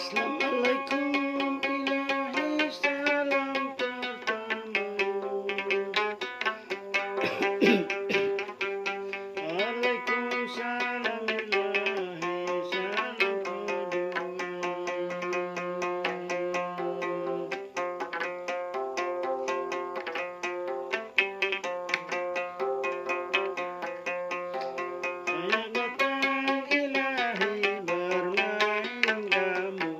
Assalamualaikum ilahi salam pertama. Waalaikumsalam ilahi salam kedua. Saya datang ilahi bermain gamu.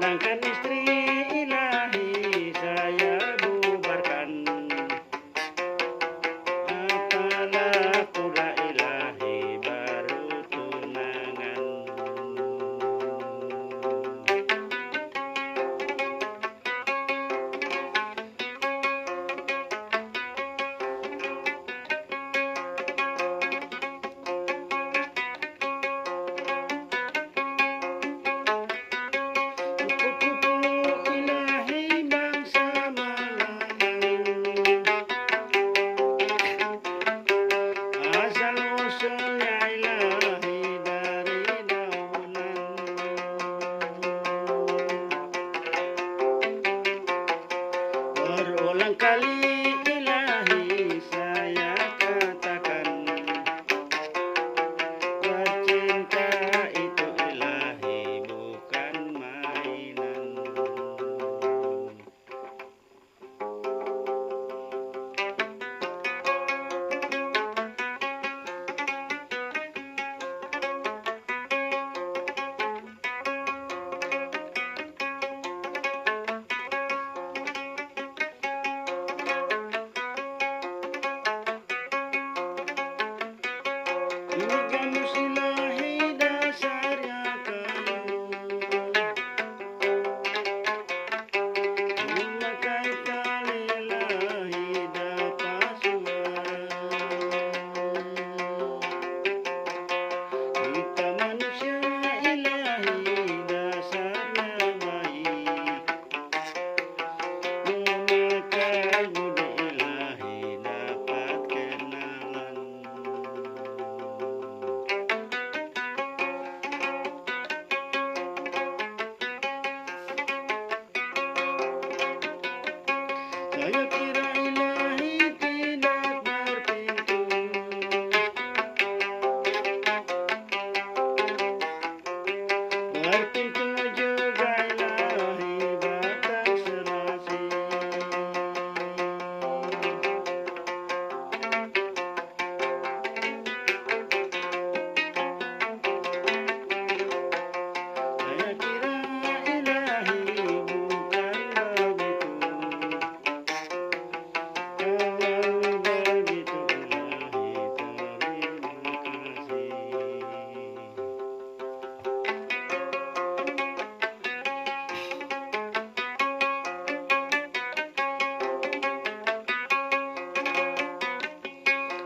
Sedangkan istri ilahi saya bubarkan. Apalah pula ilahi baru tunangan. Kupu-kupu ilahi bangsa Malang, asal usulnya ilahi dari daunan. Berulang kali ilahi saya katakan, bercinta itu ilahi bukan mainan. Ini gamus ilahi dasarnya kayu, memakai tali ilahi dapat suara. Kita manusia ilahi dasarnya baik, memakai budi ilahi dapat kenalan. Saya kira ilahi tidak berpintu, berpintu juga ilahi batang serasi. Saya kira ilahi bukan begitu. Kalau begitu ilahi terima kasih.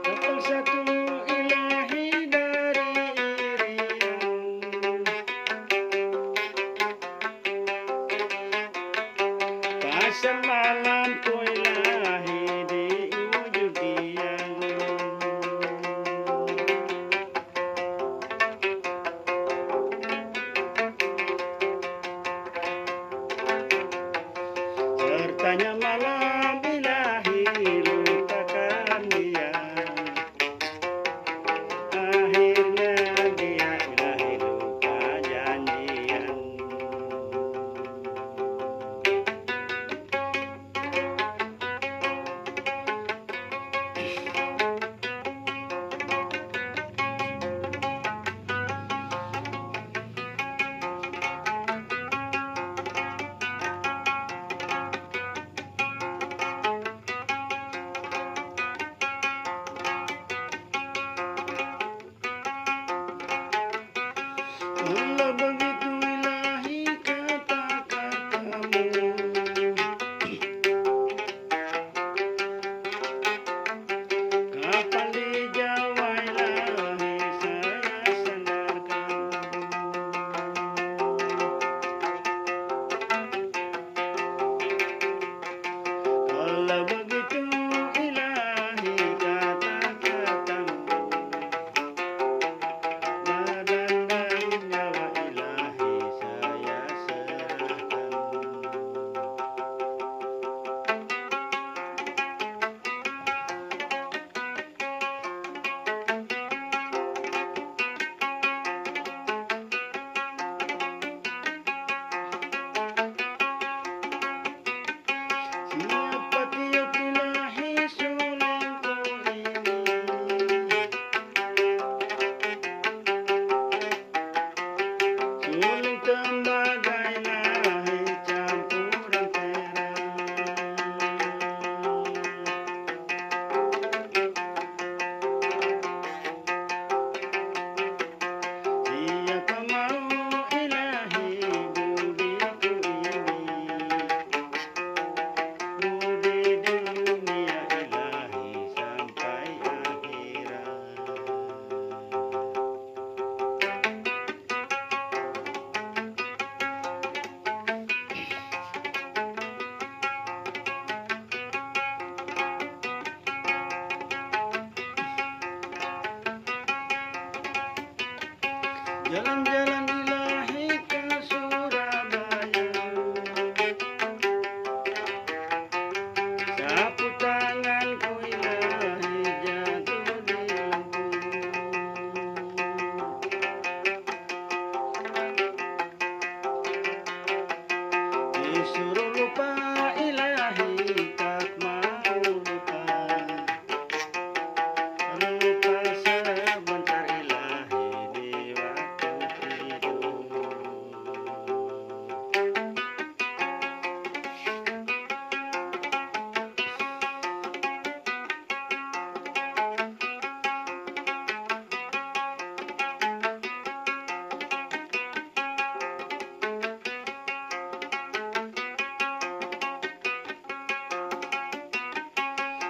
Kapal satu ilahi dari Irian, pasar malam ku ilahi di ujung tiang. Sertanya malam ilahi lupakan dia, akhirnya dia ilahi lupa janjian. Jalan-jalan ilahi ke Surabaya, sapu tanganku ilahi jatuh di lembut. Disuruh lupa ilahi tak mau lupa. Lupa sebentar ilahi di waktu tidur.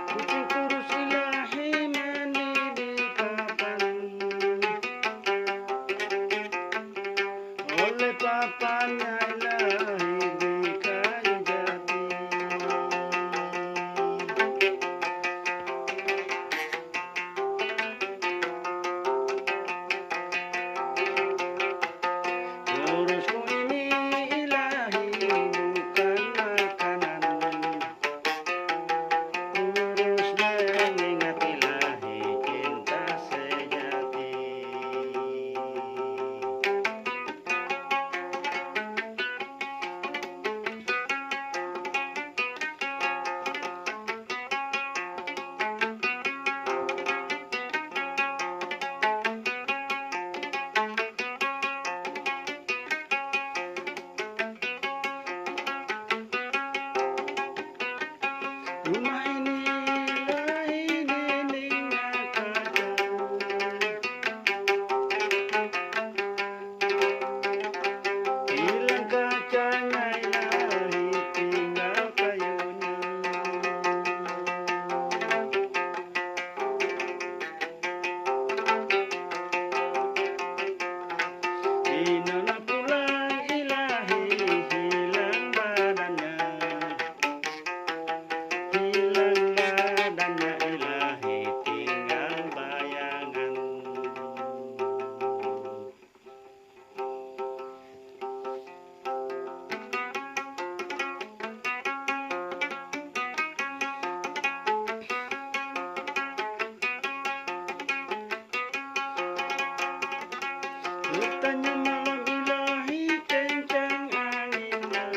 Kucing kurus ilahi mandi di papan, oleh papannya ilahi di kayu jati. Kurusku ini ilahi bukan makanan, kurus mengingat ilahi cinta sejati. Rumah ini ilahi dindingnya kaca, hilang kacanya ilahi tinggal kayunya. Inola pulang ilahi hilang badannya, hilang badannya ilahi tinggal bayangan. Hutannya malam ilahi kencang anginnya,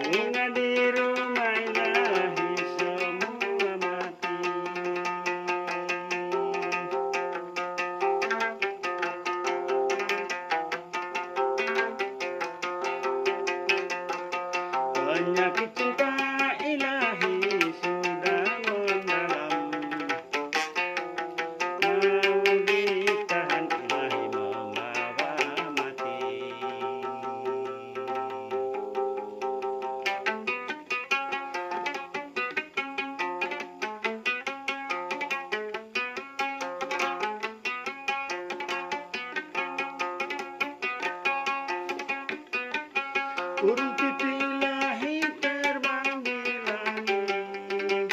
bunga di rumah ilahi semua mati. Penyakit cinta ilahi sudah mendalam, mau ditahan ilahi membawa mati. Burung pipih ilahi terbang di langit,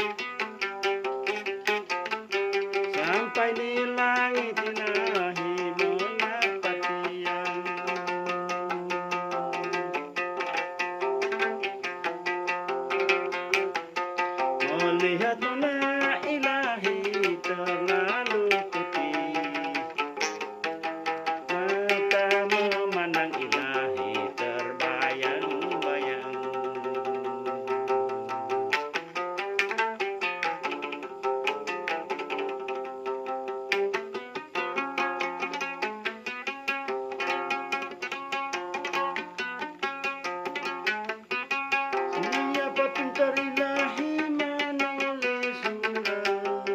sampai di langit ilahi menatap tiang. Melihat nona ilahi terlalu putih, mata memandang ilahi terbayang-bayang. Siapa pintar ilahi menulis surat,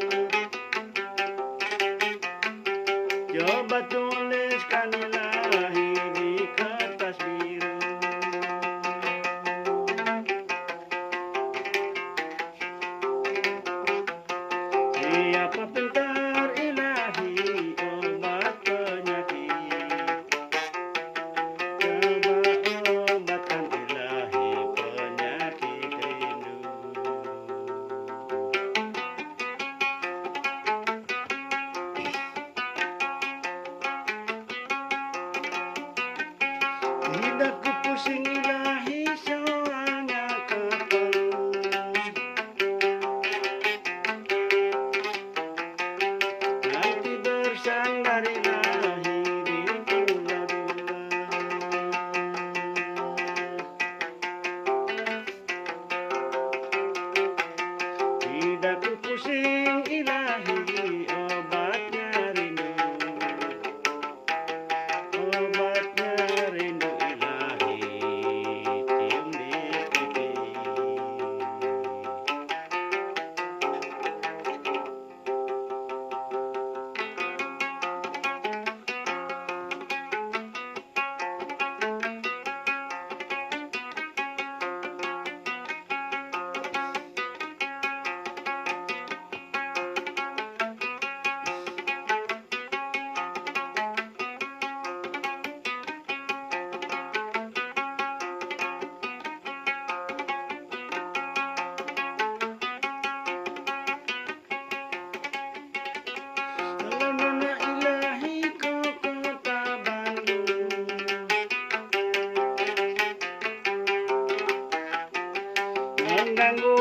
coba tuliskan ilahi di kertas biru. Siapa pintar ilahi obat penyakit, coba obatkan ilahi penyakit rindu.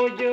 Puji